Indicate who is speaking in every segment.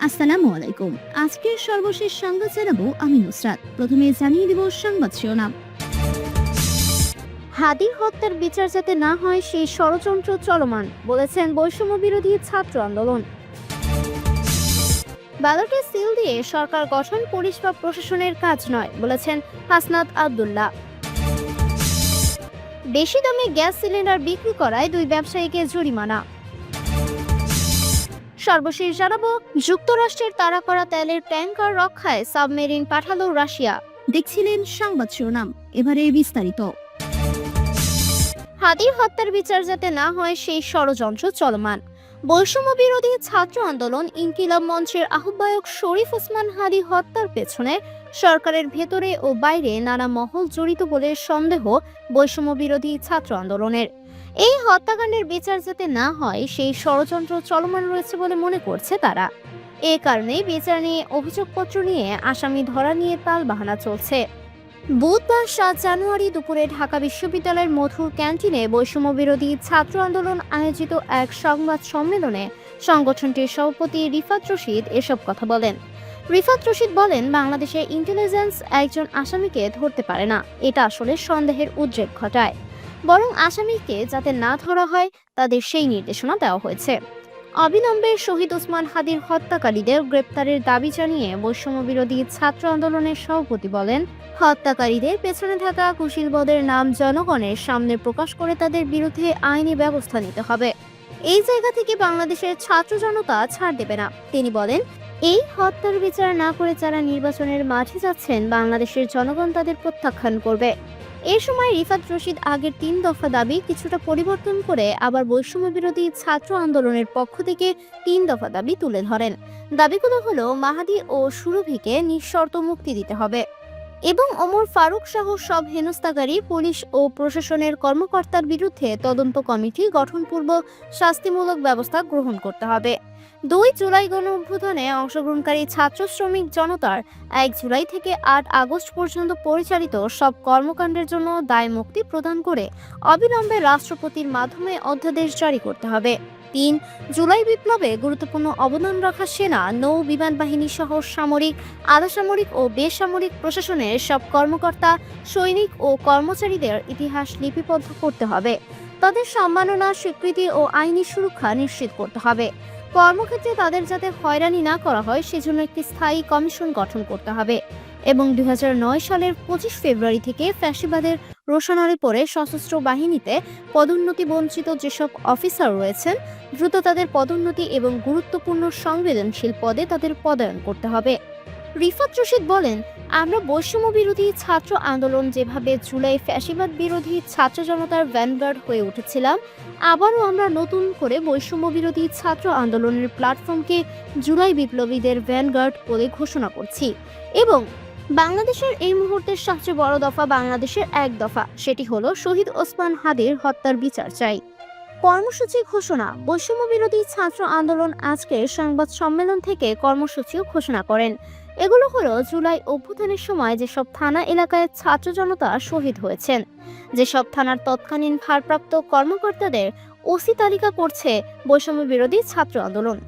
Speaker 1: আসসালামু আলাইকুম। আজকের সর্বশেষ সংবাদ জানাবো আমি নুসরাত। প্রথমে জানিয়ে দিব সংবাদ শিরোনাম। হাদির হত্যার বিচার যাতে না হয় সেই ষড়যন্ত্র চলমান, বলেছেন বৈষম্য বিরোধী ছাত্র আন্দোলন। ব্যালটে সিল দিয়ে সরকার গঠন পুলিশ বা প্রশাসনের কাজ নয়, বলেছেন হাসনাত আব্দুল্লাহ। বেশি দামে গ্যাস সিলিন্ডার বিক্রি করায় দুই ব্যবসায়ীকে জরিমানা। সর্বশেষ জানাবো, যুক্তরাষ্ট্রের তাড়া করা তেলের ট্যাঙ্কার রক্ষায় সাবমেরিন পাঠালো রাশিয়া। দেখছিলেন সংবাদ শিরোনাম, এবারে বিস্তারিত। হাদির হত্যার বিচার যাতে না হয় সেই ষড়যন্ত্র চলমান। বৈষম্য বিরোধী ছাত্র আন্দোলন ইনকিলাব মঞ্চের আহ্বায়ক শরীফ ওসমান হাদি হত্যার পেছনে সরকারের ভেতরে ও বাইরে নানা মহল জড়িত বলে সন্দেহ বৈষম্য বিরোধী ছাত্র আন্দোলনের। এই হত্যাকাণ্ডের বিচার যাতে না হয় সেই ষড়যন্ত্র চলমান রয়েছে বলে মনে করছে তারা। এ কারণে বিচার নিয়ে অভিযোগপত্র নিয়ে আসামি ধরা নিয়ে তালবাহানা চলছে। বুধবার ৭ জানুয়ারি দুপুরে ঢাকা বিশ্ববিদ্যালয়ের মধুর ক্যান্টিনে বৈষম্য বিরোধী ছাত্র আন্দোলন আয়োজিত এক সংবাদ সম্মেলনে সংগঠনটির সভাপতি রিফাত রশিদ এসব কথা বলেন। রিফাত রশিদ বলেন, বাংলাদেশের ইন্টেলিজেন্স একজন আসামিকে ধরতে পারে না, এটা আসলে সন্দেহের উদ্রেক ঘটায়। বরং আসামিকে যাতে না ধরা হয় তাদের সেই নির্দেশনা দেওয়া হয়েছে। অবিলম্বে শহীদ ওসমান হাদির হত্যাকারীদের গ্রেপ্তারের দাবি জানিয়ে বৈষম্য বিরোধী ছাত্র আন্দোলনের সভাপতি বলেন, হত্যাকারীদের পেছনে থাকা কুশীলবদের নাম জনগণের সামনে প্রকাশ করে তাদের বিরুদ্ধে আইনি ব্যবস্থা নিতে হবে। এই জায়গা থেকে বাংলাদেশের ছাত্র জনতা ছাড় দেবে না। তিনি বলেন, এই হত্যার বিচার না করে যারা নির্বাচনের মাঠে যাচ্ছেন, বাংলাদেশের জনগণ তাদের প্রত্যাখ্যান করবে। এ সময় রিফাত রশিদ আগের ৩ দফা দাবি কিছুটা পরিবর্তন করে আবার বৈষম্য বিরোধী ছাত্র আন্দোলনের পক্ষ থেকে ৩ দফা দাবি তুলে ধরেন। দাবিগুলো হলো, মাহাদি ও সুরভিকে নিঃশর্ত মুক্তি দিতে হবে এবং ওমর ফারুক সহ সব হেনস্থাকারী পুলিশ ও প্রশাসনের কর্মকর্তার বিরুদ্ধে তদন্ত কমিটি গঠনপূর্বক শাস্তিমূলক ব্যবস্থা গ্রহণ করতে হবে। ২ জুলাই গণঅভ্যুত্থানে অংশগ্রহণকারী ছাত্র শ্রমিক জনতার ১ জুলাই থেকে ৮ আগস্ট পর্যন্ত পরিচালিত সব কর্মকাণ্ডের জন্য দায় মুক্তি প্রদান করে অবিলম্বে রাষ্ট্রপতির মাধ্যমে অধ্যাদেশ জারি করতে হবে। ৩ জুলাই বিপ্লবে গুরুত্বপূর্ণ অবদান রাখা সেনা, নৌ বিমান বাহিনী সহ সামরিক, আধাসামরিক ও বেসামরিক প্রশাসনের সব কর্মকর্তা, সৈনিক ও কর্মচারীদের ইতিহাস লিপিবদ্ধ করতে হবে। তাদের সম্মাননা, স্বীকৃতি ও আইনি সুরক্ষা নিশ্চিত করতে হবে। কর্মক্ষেত্রে তাদের যাতে হয়রানি না করা হয় সেজন্য একটি স্থায়ী কমিশন গঠন করতে হবে এবং ২০০৯ সালের ২৫ ফেব্রুয়ারি থেকে ফ্যাসিবাদের রোশনারে পড়ে সশস্ত্র বাহিনীতে পদোন্নতি বঞ্চিত যেসব অফিসার রয়েছেন, দ্রুত তাদের পদোন্নতি এবং গুরুত্বপূর্ণ সংবেদনশীল পদে তাদের পদায়ন করতে হবে। রিফাত রশিদ বলেন, আমরা বৈষম্য বিরোধী ছাত্র আন্দোলন যেভাবে জুলাই ফ্যাসিবাদ বিরোধী ছাত্র জনতার ভ্যানগার্ড হয়ে উঠেছিলাম, আবারও আমরা নতুন করে বৈষম্য বিরোধী ছাত্র আন্দোলনের প্ল্যাটফর্মকে জুলাই বিপ্লবীদের ভ্যানগার্ড বলে ঘোষণা করছি এবং বাংলাদেশের এই মুহূর্তের সবচেয়ে বড় দফা বাংলাদেশের এক দফা, সেটি হলো শহীদ ওসমান হাদির হত্যার বিচার চাই। কর্মসূচি ঘোষণা। বৈষম্য বিরোধী ছাত্র আন্দোলন আজকের সংবাদ সম্মেলন থেকে কর্মসূচিও ঘোষণা করেন। এগুলো হলো, জুলাই অভ্যুত্থানের সময় যেসব থানা এলাকায় ছাত্র জনতা শহীদ হয়েছেন, যেসব থানার তৎকালীন ভারপ্রাপ্ত কর্মকর্তাদের ওসি তালিকা করছে বৈষম্য বিরোধী ছাত্র আন্দোলন।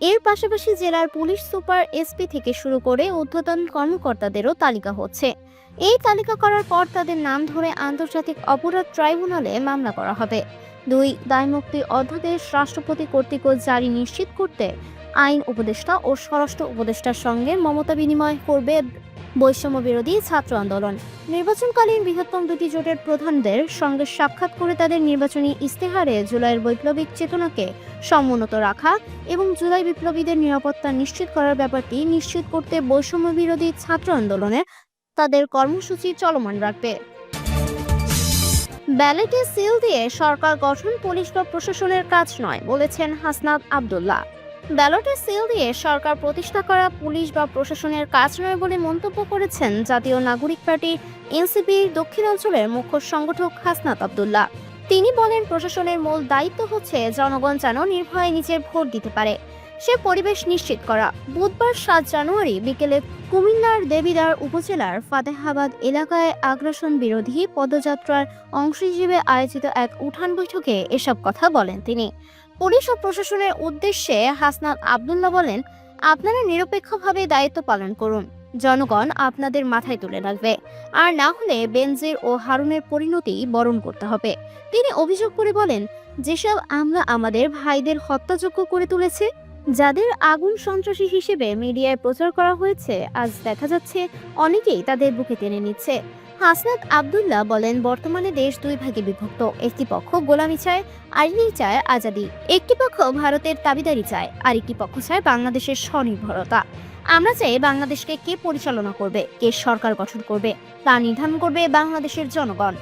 Speaker 1: এর পাশাপাশি জেলার পুলিশ সুপার, এসপি থেকে শুরু করে ঊর্ধ্বতন কর্মকর্তাদেরও তালিকা হচ্ছে। এই তালিকা করার পর তাদের নাম ধরে আন্তর্জাতিক অপরাধ ট্রাইব্যুনালে মামলা করা হবে। ২ দায়মুক্তি অধ্যাদেশ রাষ্ট্রপতি কর্তৃক জারি নিশ্চিত করতে আইন উপদেষ্টা ও স্বরাষ্ট্র উপদেষ্টার সঙ্গে মমতা বিনিময় করবে বৈষম্য বিরোধী ছাত্র আন্দোলন। নির্বাচনকালীন বৃহত্তম ২টি জোটের প্রধানদের সঙ্গে সাক্ষাৎ করে তাদের নির্বাচনী ইস্তেহারে জুলাইয়ের বৈপ্লবিক চেতনাকে সমুন্নত রাখা এবং জুলাই বিপ্লবীদের নিরাপত্তা নিশ্চিত করার ব্যাপারটি নিশ্চিত করতে বৈষম্য বিরোধী ছাত্র আন্দোলনে তাদের কর্মসূচি চলমান রাখবে। ব্যালটে সিল দিয়ে সরকার গঠন পুলিশ বা প্রশাসনের কাজ নয়, বলেছেন হাসনাত আব্দুল্লাহ। ব্যালটে সিল দিয়ে সরকার প্রতিষ্ঠা করা পুলিশ বা প্রশাসনের কাজ নয় বলে মন্তব্য করেছেন জাতীয় নাগরিক পার্টি এনসিপির দক্ষিণাঞ্চলের মুখ্য সংগঠক হাসনাত আব্দুল্লাহ। তিনি বলেন, প্রশাসনের মূল দায়িত্ব হচ্ছে জনগণ যেন নির্ভয়ে নিজের ভোট দিতে পারে, সে পরিবেশ নিশ্চিত করা। বুধবার ৭ জানুয়ারি বিকেলে কুমিল্লার দেবিদ্বার উপজেলার ফাতেহাবাদ এলাকায় আগ্রাসন বিরোধী পদযাত্রার অংশ হিসেবে আয়োজিত এক উঠান বৈঠকে এসব কথা বলেন তিনি। পুলিশ ও প্রশাসনের উদ্দেশ্যে হাসনাত আব্দুল্লাহ বলেন, আপনারা নিরপেক্ষভাবে দায়িত্ব পালন করুন, জনগণ আপনাদের মাথায় তুলে রাখবে। আর না হলে বেনজির ও হারুনের পরিণতি বরণ করতে হবে। তিনি অভিযোগ করে বলেন, যেসব আমরা আমাদের ভাইদের হত্যাযোগ্য করে তুলেছে, যাদের আগুন সন্ত্রাসী হিসেবে মিডিয়ায় প্রচার করা হয়েছে, আজ দেখা যাচ্ছে অনেকেই তাদের বুকে টেনে নিচ্ছে। হাসনাত আব্দুল্লাহ বলেন, বর্তমানে দেশ দুই ভাগে বিভক্ত। একটি পক্ষ গোলামি চায়, আরেকটি চায় আজাদি। একটি পক্ষ ভারতের দাবিদারি চায়, আরেকটি পক্ষ চায় বাংলাদেশের স্বনির্ভরতা। আমরা চাই বাংলাদেশকে কে পরিচালনা করবে, কে সরকার গঠন করবে, তা নির্ধারণ করবে বাংলাদেশের জনগণ।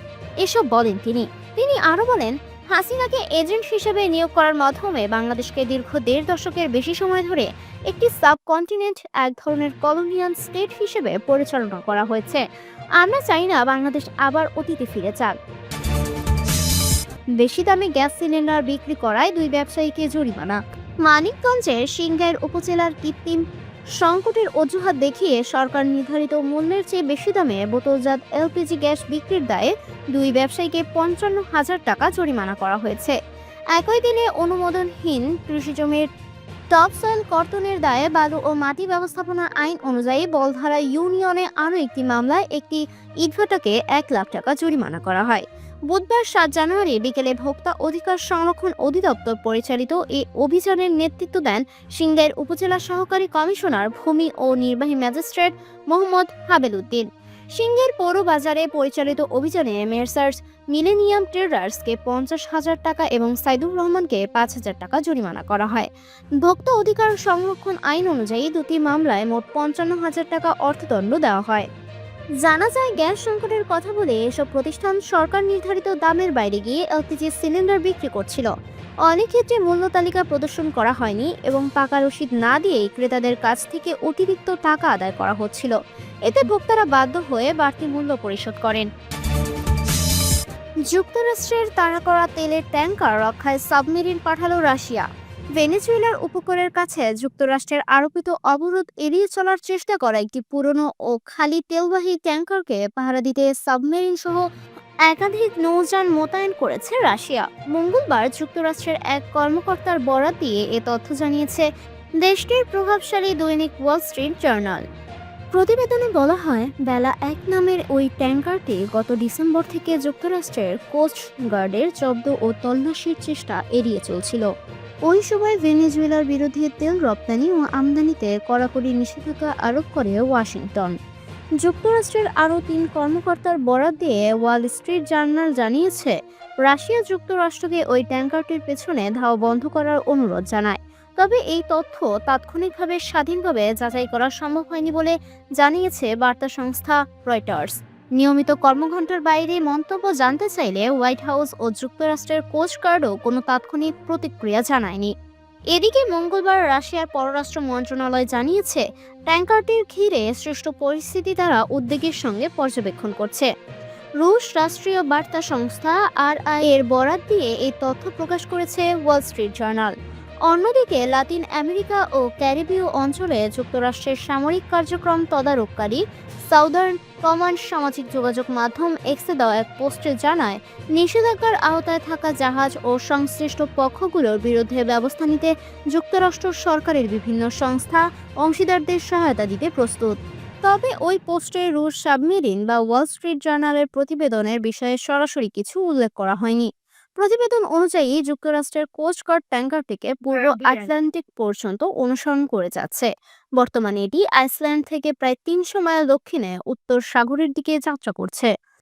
Speaker 1: এসব বলেন তিনি। তিনি আরো বলেন, হাসিনাকে এজেন্ট হিসেবে নিয়োগ করার মাধ্যমে বাংলাদেশকে দীর্ঘ ১.৫ দশকের বেশি সময় ধরে একটি সাবকন্টিনেন্ট, এক ধরনের কলোনিয়াল স্টেট হিসেবে পরিচালনা করা হয়েছে। আমরা চাই না বাংলাদেশ আবার অতীতে ফিরে যাক। বেশি দামে গ্যাস সিলিন্ডার বিক্রি করায় দুই ব্যবসায়ীকে জরিমানা। মানিকগঞ্জের সিংগাইর উপজেলার কৃত্রিম সংকটের অজুহাত দেখিয়ে সরকার নির্ধারিত মূল্যের চেয়ে বেশি দামে বোতলজাত এলপিজি গ্যাস বিক্রির দায়ে দুই ব্যবসায়ীকে ৫৫,০০০ টাকা জরিমানা করা হয়েছে। একই দিনে অনুমোদনহীন কৃষিজমির টপসয়েল কর্তনের দায়ে বালু ও মাটি ব্যবস্থাপনা আইন অনুযায়ী বলধারা ইউনিয়নে আরও একটি মামলায় একটি ইটভাটাকে ১,০০,০০০ টাকা জরিমানা করা হয়। বুধবার ৭ জানুয়ারি বিকেলে ভোক্তা অধিকার সংরক্ষণ অধিদপ্তর পরিচালিত এই অভিযানের নেতৃত্ব দেন সিংগাইর উপজেলা সহকারী কমিশনার ভূমি ও নির্বাহী ম্যাজিস্ট্রেট মোহাম্মদ হাবেল উদ্দিন। সিংগাইর পৌর বাজারে পরিচালিত অভিযানে মেসার্স মিলেনিয়াম ট্রেডার্সকে ৫০,০০০ টাকা এবং সাইদুর রহমানকে ৫,০০০ টাকা জরিমানা করা হয়। ভোক্তা অধিকার সংরক্ষণ আইন অনুযায়ী দুটি মামলায় মোট ৫৫,০০০ টাকা অর্থদণ্ড দেওয়া হয়। জানা যায়, গ্যাস সংকটের কথা বলে এসব প্রতিষ্ঠান সরকার নির্ধারিত দামের বাইরে গিয়ে এলপিজি সিলিন্ডার বিক্রি করছিল। অনেক ক্ষেত্রে মূল্য তালিকা প্রদর্শন করা হয়নি এবং পাকা রসিদ না দিয়েই ক্রেতাদের কাছ থেকে অতিরিক্ত টাকা আদায় করা হচ্ছিল। এতে ভোক্তারা বাধ্য হয়ে বাড়তি মূল্য পরিশোধ করেন। যুক্তরাষ্ট্রের তাড়া করা তেলের ট্যাঙ্কার রক্ষায় সাবমেরিন পাঠালো রাশিয়া। ভেনেজুয়েলার উপকূলের কাছে যুক্তরাষ্ট্রের আরোপিত অবরোধ এড়িয়ে চলার চেষ্টা করা একটি পুরনো ও খালি তেলবাহী ট্যাঙ্কারকে পাহারা দিতে সাবমেরিন সহ একাধিক নৌযান মোতায়েন করেছে রাশিয়া। মঙ্গলবার যুক্তরাষ্ট্রের এক কর্মকর্তার বরাত দিয়ে এ তথ্য জানিয়েছে দেশটির প্রভাবশালী দৈনিক ওয়াল স্ট্রিট জার্নাল। প্রতিবেদনে বলা হয়, বেলা ১ নামের ওই ট্যাঙ্কারটি গত ডিসেম্বর থেকে যুক্তরাষ্ট্রের কোস্ট গার্ডের জব্দ ও তল্লাশির চেষ্টা এড়িয়ে চলছিল। ওই সময় ভেনেজুয়েলার বিরুদ্ধে তেল রপ্তানি ও আমদানিতে কড়াকড়ি নিষেধাজ্ঞা আরোপ করে ওয়াশিংটন। যুক্তরাষ্ট্রের আরও ৩ কর্মকর্তার বরাত দিয়ে ওয়াল স্ট্রিট জার্নাল জানিয়েছে, রাশিয়া যুক্তরাষ্ট্রকে ওই ট্যাঙ্কারটির পেছনে ধাওয়া বন্ধ করার অনুরোধ জানায়। তবে এই তথ্য তাৎক্ষণিকভাবে স্বাধীনভাবে যাচাই করা সম্ভব হয়নি বলে জানিয়েছে বার্তা সংস্থা রয়টার্স। নিয়মিত কর্মঘণ্টার বাইরে মন্তব্য জানতে চাইলে হোয়াইট হাউস ও যুক্তরাষ্ট্রের কোস্ট গার্ডও কোনো তাৎক্ষণিক প্রতিক্রিয়া জানায়নি। এদিকে মঙ্গলবার রাশিয়ার পররাষ্ট্র মন্ত্রণালয় জানিয়েছে, ট্যাঙ্কারটির ঘিরে সৃষ্ট পরিস্থিতি তারা উদ্বেগের সঙ্গে পর্যবেক্ষণ করছে। রুশ রাষ্ট্রীয় বার্তা সংস্থা আরআই এর বরাত দিয়ে এই তথ্য প্রকাশ করেছে ওয়াল স্ট্রিট জার্নাল। অন্যদিকে লাতিন আমেরিকা ও ক্যারিবীয় অঞ্চলে যুক্তরাষ্ট্রের সামরিক কার্যক্রম তদারককারী সাউদার্ন কমান্ড সামাজিক যোগাযোগ মাধ্যম এক্সে দেওয়া এক পোস্টে জানায়, নিষেধাজ্ঞার আওতায় থাকা জাহাজ ও সংশ্লিষ্ট পক্ষগুলোর বিরুদ্ধে ব্যবস্থা নিতে যুক্তরাষ্ট্র সরকারের বিভিন্ন সংস্থা অংশীদারদের সহায়তা দিতে প্রস্তুত। তবে ওই পোস্টে রুশ সাবমেরিন বা ওয়াল স্ট্রিট জার্নালের প্রতিবেদনের বিষয়ে সরাসরি কিছু উল্লেখ করা হয়নি। প্রতিবেদন অনুযায়ী যুক্তরাষ্ট্রের কোস্টগার্ড ট্যাঙ্কারটিকে পূর্ব আটলান্টিক পর্যন্ত অনুসরণ করে যাচ্ছে। বর্তমানে এটি আইসল্যান্ড থেকে প্রায় ৩০০ মাইল দক্ষিণে উত্তর সাগরের দিকে যাত্রা করছে।